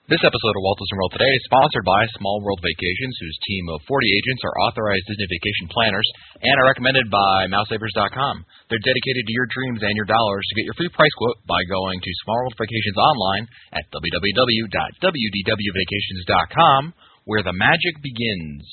This episode of Walt Disney World Today is sponsored by Small World Vacations, whose team of 40 agents are authorized Disney vacation planners and are recommended by Mousesavers.com. They're dedicated to your dreams and your dollars. To get your free price quote by going to Small World Vacations online at www.wdwvacations.com, where the magic begins.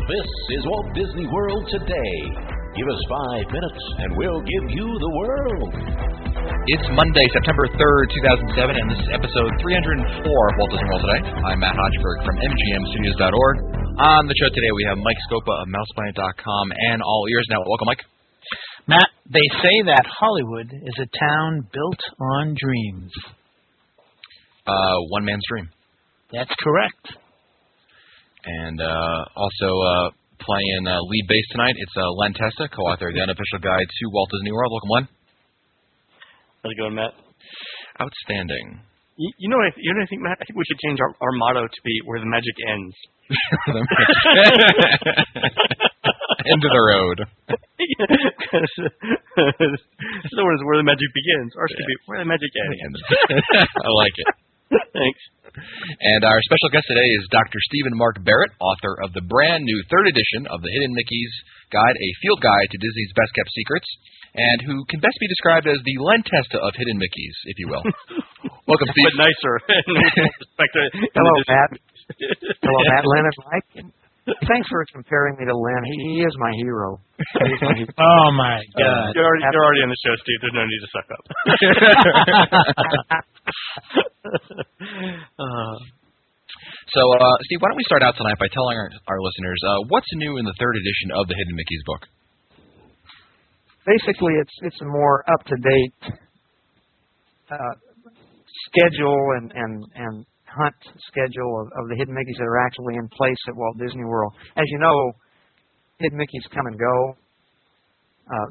This is Walt Disney World Today. Give us 5 minutes and we'll give you the world. It's Monday, September 3rd, 2007, and this is episode 304 of Walt Disney World Today. I'm Matt Hodgeberg from MGMstudios.org. On the show today, we have Mike Scopa of MousePlanet.com and All Ears Now. Welcome, Mike. Matt, they say that Hollywood is a town built on dreams. One man's dream. That's correct. And also playing lead bass tonight, it's Len Testa, co-author of the unofficial guide to Walt Disney World. Welcome, Len. How's it going, Matt? Outstanding. You know what I think, Matt? I think we should change our motto to be "Where the magic ends." End of the road. So is where the magic begins. Ours should be where the magic ends. I like it. Thanks. And our special guest today is Dr. Stephen Mark Barrett, author of the brand new 3rd edition of the Hidden Mickey's Guide, a field guide to Disney's best kept secrets, and who can best be described as the Len Testa of Hidden Mickeys, if you will. Welcome, Steve. But nicer. Hello, Matt. Hello, Matt, Len, and Mike. Thanks for comparing me to Len. He is my hero. Oh, my God. You're already on the show, Steve. There's no need to suck up. So, Steve, why don't we start out tonight by telling our listeners what's new in the 3rd edition of the Hidden Mickey's book? Basically, it's a more up-to-date schedule and hunt schedule of the Hidden Mickeys that are actually in place at Walt Disney World. As you know, Hidden Mickeys come and go.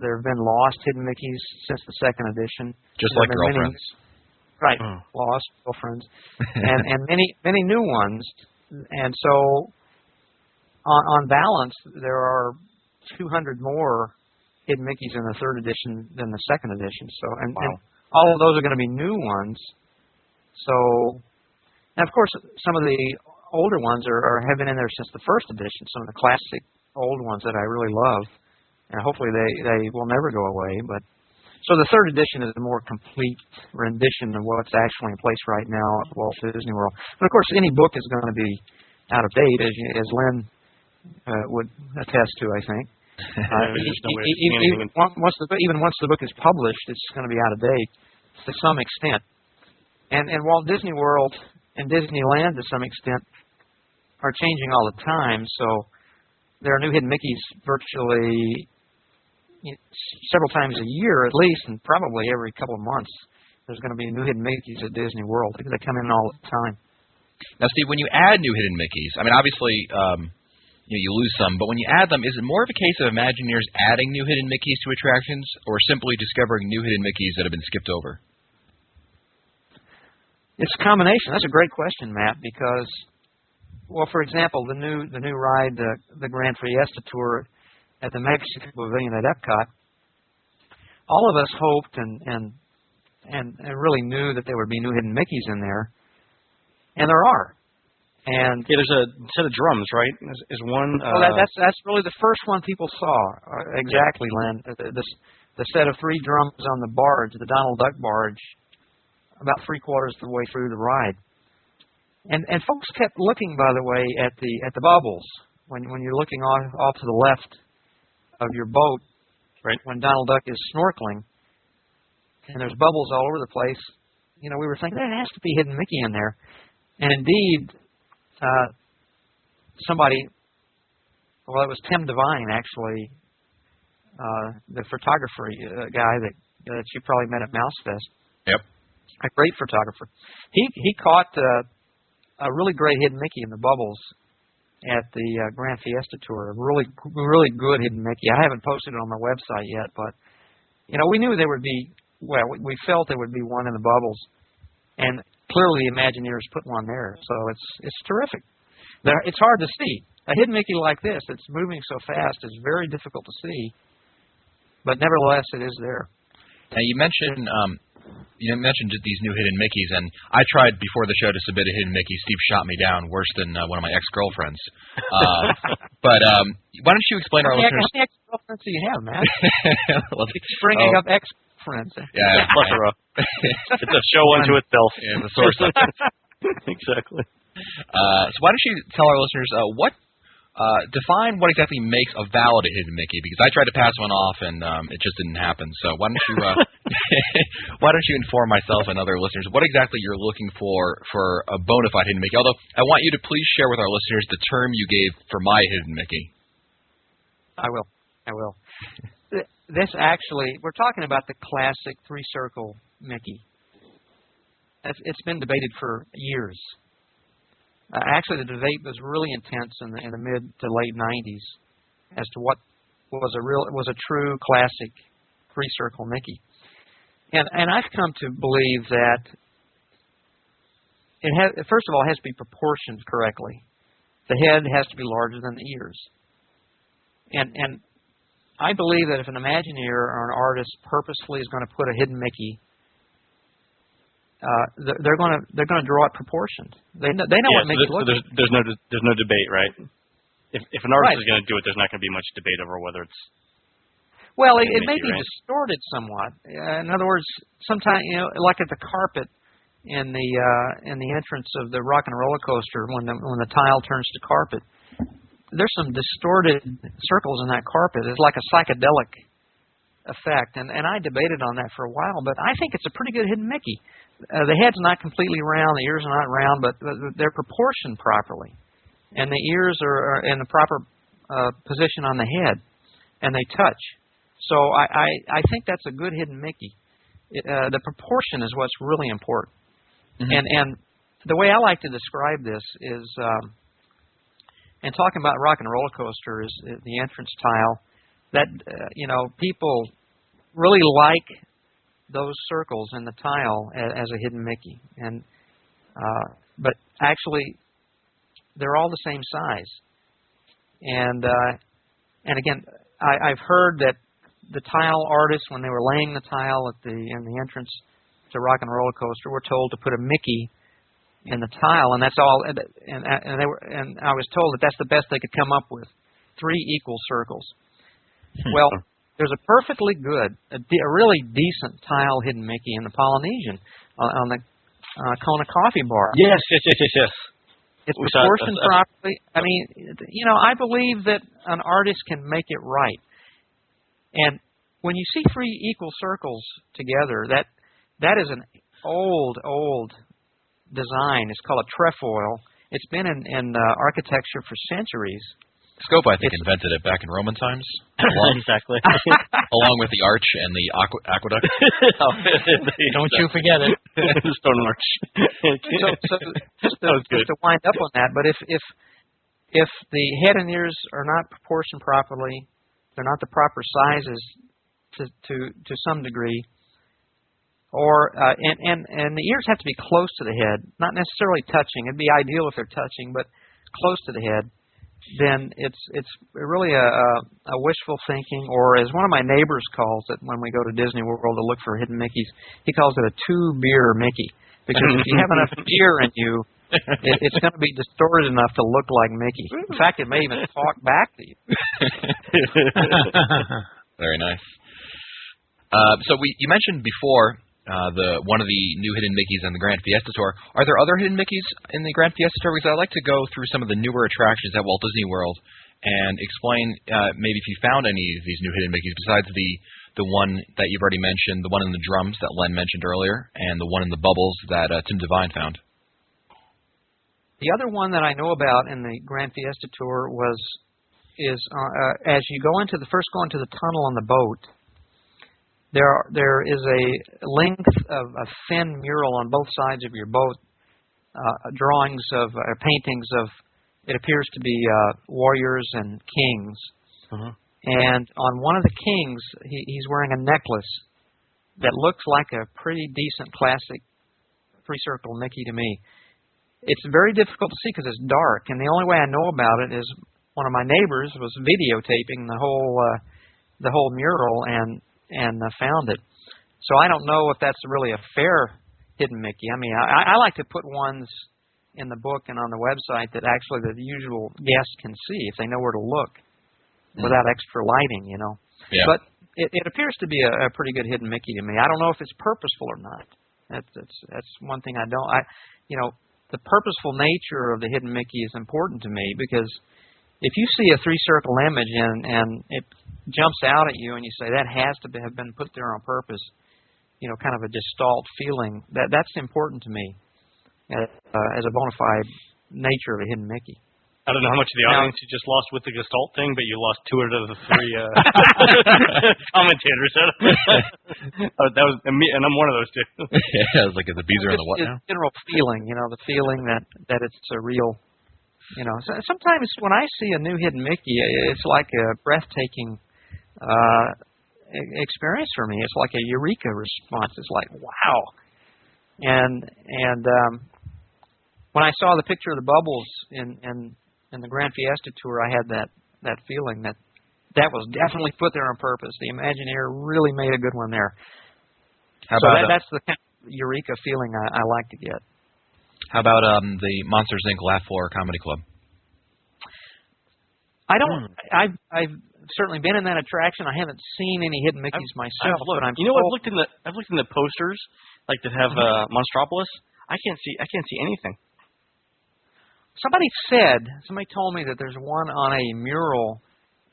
There have been lost Hidden Mickeys since the 2nd edition. Just like girlfriends. Right, lost girlfriends, and many new ones. And so, on balance, there are 200 more Hidden Mickeys in the 3rd edition than the 2nd edition. So, and all of those are going to be new ones. So, and of course, some of the older ones have been in there since the 1st edition. Some of the classic old ones that I really love, and hopefully they will never go away. But so the 3rd edition is a more complete rendition of what's actually in place right now at Walt Disney World. But of course, any book is going to be out of date, as Len would attest to, I think. Even once the book is published, it's going to be out of date to some extent. And Walt Disney World and Disneyland, to some extent, are changing all the time. So there are new Hidden Mickeys virtually several times a year at least, and probably every couple of months. There's going to be new Hidden Mickeys at Disney World because they come in all the time. Now, Steve, when you add new Hidden Mickeys, I mean, obviously, you lose some, but when you add them, is it more of a case of Imagineers adding new Hidden Mickeys to attractions, or simply discovering new Hidden Mickeys that have been skipped over? It's a combination. That's a great question, Matt, because, well, for example, the new ride, the Grand Fiesta Tour at the Mexico Pavilion at Epcot, all of us hoped and really knew that there would be new Hidden Mickeys in there, and there are. And there's a set of drums, right? Is one? Well, that's really the first one people saw. Exactly, Len. The set of 3 drums on the barge, the Donald Duck barge, about 3/4 of the way through the ride. And folks kept looking, by the way, at the bubbles when you're looking off to the left of your boat, right? When Donald Duck is snorkeling, and there's bubbles all over the place. We were thinking there has to be Hidden Mickey in there, and indeed. Somebody, well, it was Tim Devine, actually, the photographer guy that you probably met at MouseFest. Yep. A great photographer. He caught a really great Hidden Mickey in the bubbles at the Grand Fiesta Tour. A really good Hidden Mickey. I haven't posted it on my website yet, but we knew there would be. Well, we felt there would be one in the bubbles, and clearly Imagineers put one there. So it's terrific. It's hard to see. A hidden Mickey like this that's moving so fast is very difficult to see, but nevertheless, it is there. Now you mentioned just these new hidden Mickeys, and I tried before the show to submit a hidden Mickey. Steve shot me down worse than one of my ex-girlfriends. But why don't you explain our listeners? How many ex-girlfriends do you have, Matt? Bringing up ex-friends. Yeah, plethora. It's a show unto itself. Yeah, the source. Exactly. So why don't you tell our listeners define what exactly makes a valid hidden Mickey? Because I tried to pass one off and it just didn't happen. So why don't you why don't you inform myself and other listeners what exactly you're looking for a bona fide hidden Mickey? Although I want you to please share with our listeners the term you gave for my hidden Mickey. I will. This actually, we're talking about the classic three-circle Mickey. It's been debated for years. Actually, the debate was really intense in the mid to late 90s as to what was a true classic three-circle Mickey. And I've come to believe that first of all, it has to be proportioned correctly. The head has to be larger than the ears. And I believe that if an Imagineer or an artist purposefully is going to put a hidden Mickey, they're going to draw it proportioned. They know what makes it look. So there's no debate, right? If an artist is going to do it, there's not going to be much debate over whether it's. Well, it may be right? distorted somewhat. In other words, sometimes like at the carpet in the entrance of the Rock and Roller Coaster, when the tile turns to carpet, there's some distorted circles in that carpet. It's like a psychedelic effect, and I debated on that for a while, but I think it's a pretty good hidden Mickey. The head's not completely round, the ears are not round, but they're proportioned properly, and the ears are in the proper position on the head, and they touch. So I think that's a good hidden Mickey. The proportion is what's really important. Mm-hmm. And the way I like to describe this is, and talking about Rock and Roller Coaster is the entrance tile, that people really like those circles in the tile as a hidden Mickey, and but actually they're all the same size. And again, I've heard that the tile artists, when they were laying the tile in the entrance to Rock and Roller Coaster, were told to put a Mickey in the tile, and that's all. And I was told that that's the best they could come up with, 3 equal circles. Well, there's a perfectly good, a really decent tile hidden Mickey in the Polynesian on the Kona Coffee Bar. Yes. It's proportioned properly. I mean, I believe that an artist can make it right. And when you see 3 equal circles together, that is an old design. It's called a trefoil. It's been in architecture for centuries. Scope, I think, invented it back in Roman times. Exactly. Along with the arch and the aqueduct. Don't you forget it. Stone arch. So just to wind up on that, but if the head and ears are not proportioned properly, they're not the proper sizes to some degree, or and the ears have to be close to the head, not necessarily touching. It'd be ideal if they're touching, but close to the head. Then it's really a wishful thinking, or as one of my neighbors calls it when we go to Disney World to look for hidden Mickeys, he calls it a 2-beer Mickey. Because if you have enough beer in you, it's going to be distorted enough to look like Mickey. In fact, it may even talk back to you. Very nice. So you mentioned before one of the new hidden Mickeys on the Grand Fiesta Tour. Are there other hidden Mickeys in the Grand Fiesta Tour? Because I'd like to go through some of the newer attractions at Walt Disney World and explain maybe if you found any of these new hidden Mickeys besides the one that you've already mentioned, the one in the drums that Len mentioned earlier, and the one in the bubbles that Tim Devine found. The other one that I know about in the Grand Fiesta Tour is as you go into the tunnel on the boat, there is a length of a thin mural on both sides of your boat, drawings of paintings of, it appears to be warriors and kings. Uh-huh. And on one of the kings, he's wearing a necklace that looks like a pretty decent classic 3-circle Mickey to me. It's very difficult to see because it's dark, and the only way I know about it is one of my neighbors was videotaping the whole mural and found it. So I don't know if that's really a fair hidden Mickey. I mean, I like to put ones in the book and on the website that actually the usual guest can see if they know where to look without extra lighting, you know. Yeah. But it appears to be a pretty good hidden Mickey to me. I don't know if it's purposeful or not. That's one thing I don't. The purposeful nature of the hidden Mickey is important to me because if you see a three-circle image and it jumps out at you and you say that has to have been put there on purpose, kind of a gestalt feeling, that's important to me as a bona fide nature of a hidden Mickey. I don't know how much of the audience you just lost with the Gestalt thing, but you lost 2 out of the 3 commentators. That was me, and I'm one of those too. Yeah, it's like the bees are in the what now? General feeling, the feeling that it's a real, sometimes when I see a new hidden Mickey, it's like a breathtaking experience for me. It's like a eureka response. It's like, wow. And when I saw the picture of the bubbles in the Grand Fiesta Tour, I had that feeling that was definitely put there on purpose. The Imagineer really made a good one there. That's the kind of eureka feeling I like to get. How about the Monsters, Inc. Laugh Floor Comedy Club? I don't. I've certainly been in that attraction. I haven't seen any hidden Mickeys myself. I've looked in the posters like that have Monstropolis. I can't see anything. Somebody told me that there's one on a mural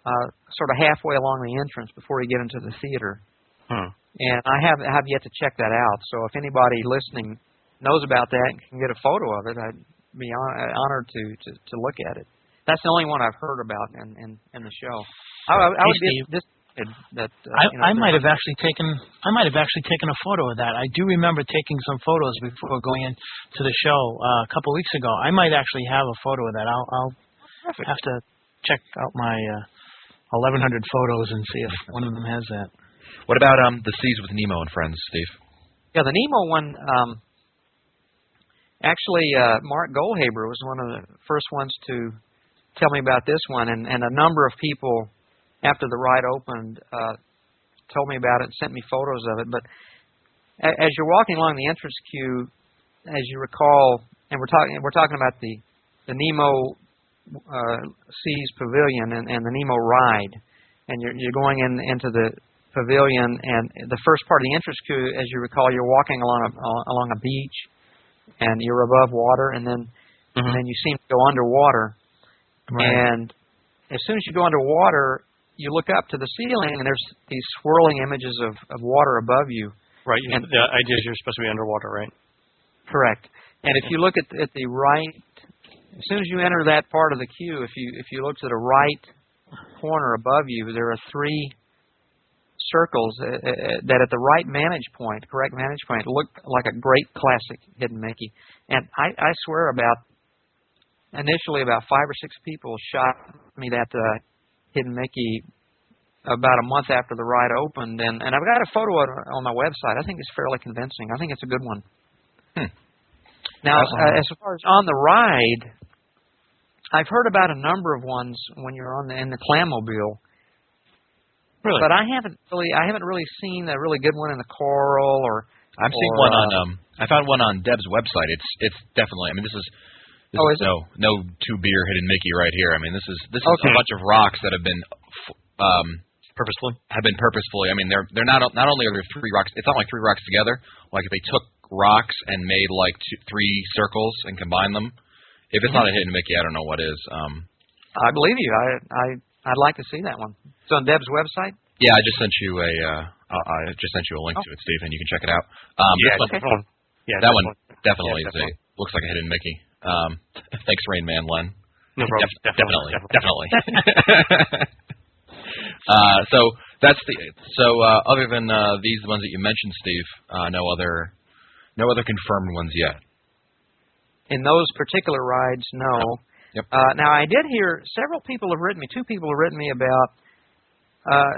sort of halfway along the entrance before you get into the theater. And I have yet to check that out. So if anybody listening knows about that and can get a photo of it, I'd be honored to look at it. That's the only one I've heard about in the show. I would be disappointed that I might have actually taken a photo of that. I do remember taking some photos before going into the show a couple of weeks ago. I might actually have a photo of that. I'll have to check out my 1,100 photos and see if one of them has that. What about the Seas with Nemo and Friends, Steve? Yeah, the Nemo one. Actually, Mark Goldhaber was one of the first ones to tell me about this one, and a number of people after the ride opened told me about it and sent me photos of it. But as you're walking along the entrance queue, as you recall, and we're talking about the Nemo Seas Pavilion and the Nemo ride, and you're going into the pavilion, and the first part of the entrance queue, as you recall, you're walking along a beach, and you're above water, and then you seem to go underwater. Right. And as soon as you go underwater, you look up to the ceiling, and there's these swirling images of water above you. Right. And the idea is you're supposed to be underwater, right? Correct. And if you look at the right, as soon as you enter that part of the queue, if you look to the right corner above you, there are 3 circles that at the correct vantage point, look like a great classic hidden Mickey. And I swear initially about 5 or 6 people shot me that hidden Mickey about a month after the ride opened, and I've got a photo on my website. I think it's fairly convincing. I think it's a good one. Now, as far as on the ride, I've heard about a number of ones when you're in the Clammobile. Really? But I haven't really seen a really good one in the Coral or. I'm seeing one on. I found one on Deb's website. It's definitely. I mean, this is no 2-beer hidden Mickey right here. I mean, this is a bunch of rocks that have been purposefully. I mean, they're not only are there 3 rocks. It's not like 3 rocks together. Like if they took rocks and made like 3 circles and combined them. If it's not a hidden Mickey, I don't know what is. I believe you. I'd like to see that one. It's on Deb's website? Yeah, I just sent you a link to it, Steve, and you can check it out. That one definitely looks like a hidden Mickey. Thanks, Rain Man Len. No problem. Definitely. Other than these ones that you mentioned, Steve, no other confirmed ones yet. In those particular rides, no. Yep. Now, I did hear 2 people have written me about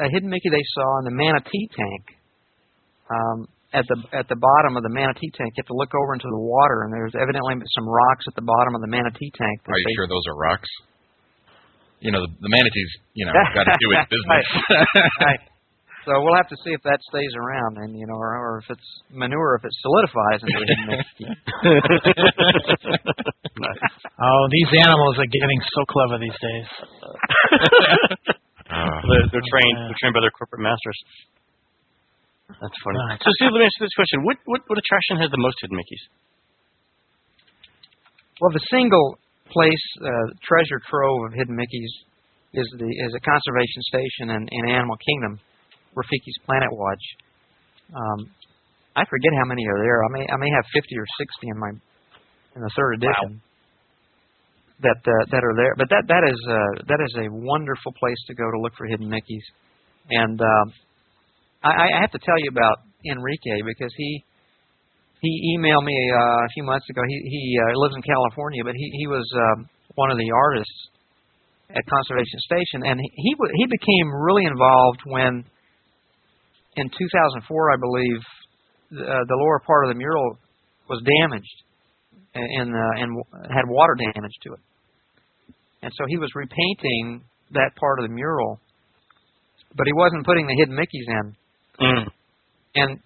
a hidden Mickey they saw in the Manatee Tank. At the bottom of the Manatee Tank, you have to look over into the water, and there's evidently some rocks at the bottom of the Manatee Tank. Are you sure those are rocks? the manatees, got to do its business. Right. So we'll have to see if that stays around, and or if it's manure, if it solidifies into a hidden Mickey. Oh, these animals are getting so clever these days. They're trained by their corporate masters. That's funny. So, Steve, let me ask you this question: What attraction has the most hidden Mickeys? Well, the single place treasure trove of hidden Mickeys is a conservation station in Animal Kingdom, Rafiki's Planet Watch. I forget how many are there. I may have 50 or 60 in the third edition. Wow. That are there. But that is a wonderful place to go to look for hidden Mickeys. And I have to tell you about Enrique, because he emailed me a few months ago. He lives in California, but he was one of the artists at Conservation Station, and he became really involved when, in 2004, I believe, the lower part of the mural was damaged and had water damage to it. And so he was repainting that part of the mural, but he wasn't putting the hidden Mickeys in. Mm. And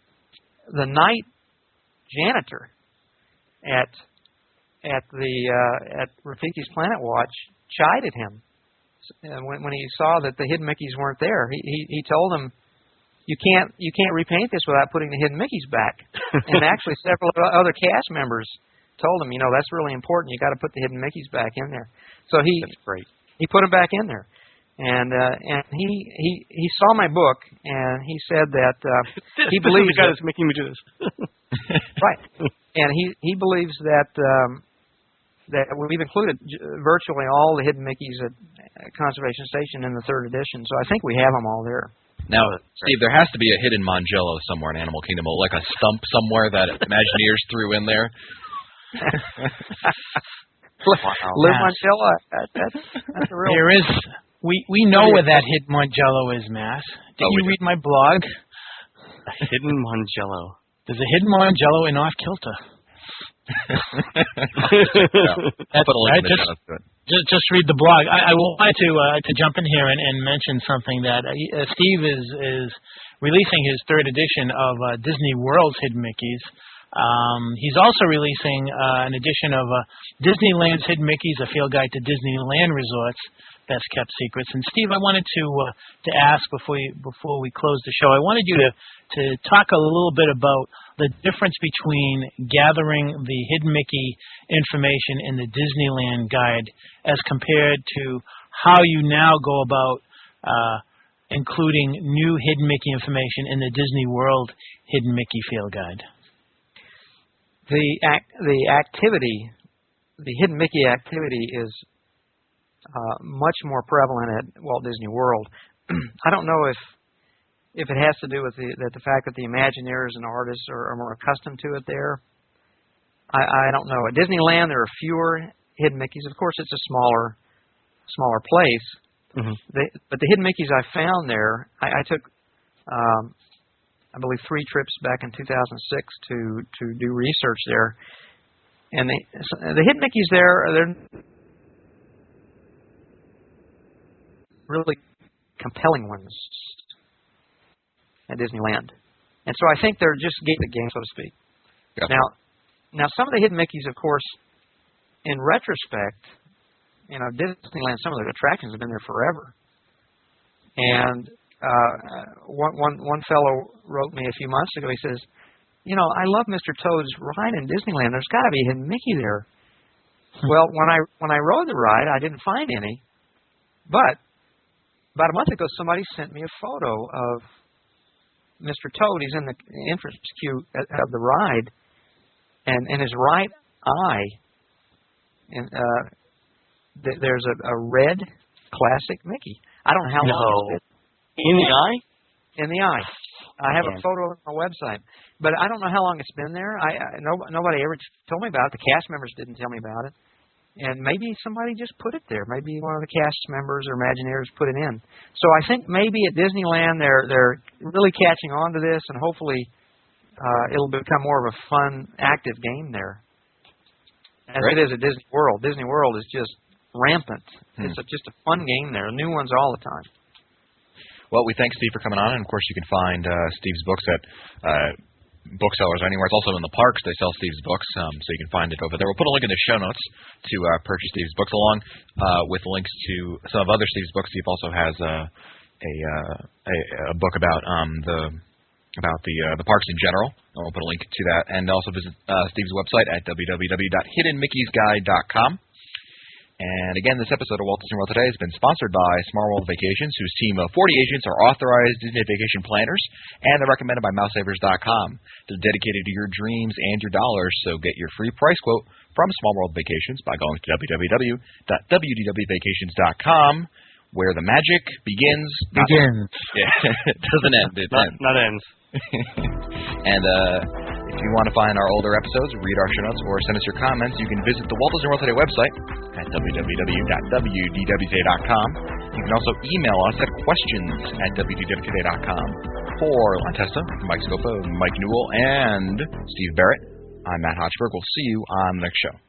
the night janitor at Rafiki's Planet Watch chided him when he saw that the hidden Mickeys weren't there. He told him, You can't repaint this without putting the hidden Mickeys back. And actually, several other cast members told him, that's really important. You got to put the hidden Mickeys back in there. So that's great. He put them back in there, and he saw my book, and he said that he believes the guy that's making me do this. Right, and he believes that we've included virtually all the hidden Mickeys at Conservation Station in the third edition. So I think we have them all there. Now, Steve, there has to be a hidden Mangello somewhere in Animal Kingdom, like a stump somewhere that Imagineers threw in there. Lou Mangello, that's a real... There is. We know where that hidden Mangello is, Mass. Did you read my blog? A hidden Mangello. There's a hidden Mangello in Off Kilter. Just read the blog. I wanted to jump in here and mention something that Steve is releasing his third edition of Disney World's Hidden Mickeys. He's also releasing an edition of Disneyland's Hidden Mickeys, a field guide to Disneyland Resorts, Best Kept Secrets. And Steve, I wanted to ask before we close the show, I wanted you to talk a little bit about the difference between gathering the Hidden Mickey information in the Disneyland guide as compared to how you now go about including new Hidden Mickey information in the Disney World Hidden Mickey field guide. The activity, the Hidden Mickey activity is much more prevalent at Walt Disney World. I don't know if it has to do with the fact that the Imagineers and artists are more accustomed to it there. I don't know. At Disneyland, there are fewer Hidden Mickeys. Of course, it's a smaller place. Mm-hmm. But the Hidden Mickeys I found there, I took, I believe, 3 trips back in 2006 to do research there. And the Hidden Mickeys there, they're really compelling ones at Disneyland. And so I think they're just game to game, so to speak. Yeah. Now some of the Hidden Mickeys, of course, in retrospect, Disneyland, some of the attractions have been there forever. And one fellow wrote me a few months ago. He says, I love Mr. Toad's ride in Disneyland. There's got to be a Hidden Mickey there. Well, when I rode the ride, I didn't find any. But about a month ago, somebody sent me a photo of Mr. Toad. He's in the entrance queue of the ride, and in his right eye, and there's a red classic Mickey. I don't know how long it's been. In the eye? In the eye. I have a photo on my website, but I don't know how long it's been there. Nobody ever told me about it. The cast members didn't tell me about it. And maybe somebody just put it there. Maybe one of the cast members or Imagineers put it in. So I think maybe at Disneyland they're really catching on to this, and hopefully it'll become more of a fun, active game there. As it is at Disney World. Disney World is just rampant. It's just a fun game there. New ones all the time. Well, we thank Steve for coming on, and of course you can find Steve's books at booksellers anywhere. It's also in the parks. They sell Steve's books, so you can find it over there. We'll put a link in the show notes to purchase Steve's books, along with links to some of other Steve's books. Steve also has a book about the parks in general. I'll put a link to that, and also visit Steve's website at www.hiddenmickeysguide.com. And again, this episode of Walt Disney World Today has been sponsored by Smart World Vacations, whose team of 40 agents are authorized Disney vacation planners, and they're recommended by MouseSavers.com. They're dedicated to your dreams and your dollars, so get your free price quote from Small World Vacations by going to www.wdwvacations.com, where the magic begins. Yeah, it doesn't end. It not ends. And if you want to find our older episodes, read our show notes, or send us your comments, you can visit the Walt Disney World Today website at www.wdwtoday.com. You can also email us at questions@wdwtoday.com. For Lon Testa, Mike Scopa, Mike Newell, and Steve Barrett, I'm Matt Hochberg. We'll see you on the next show.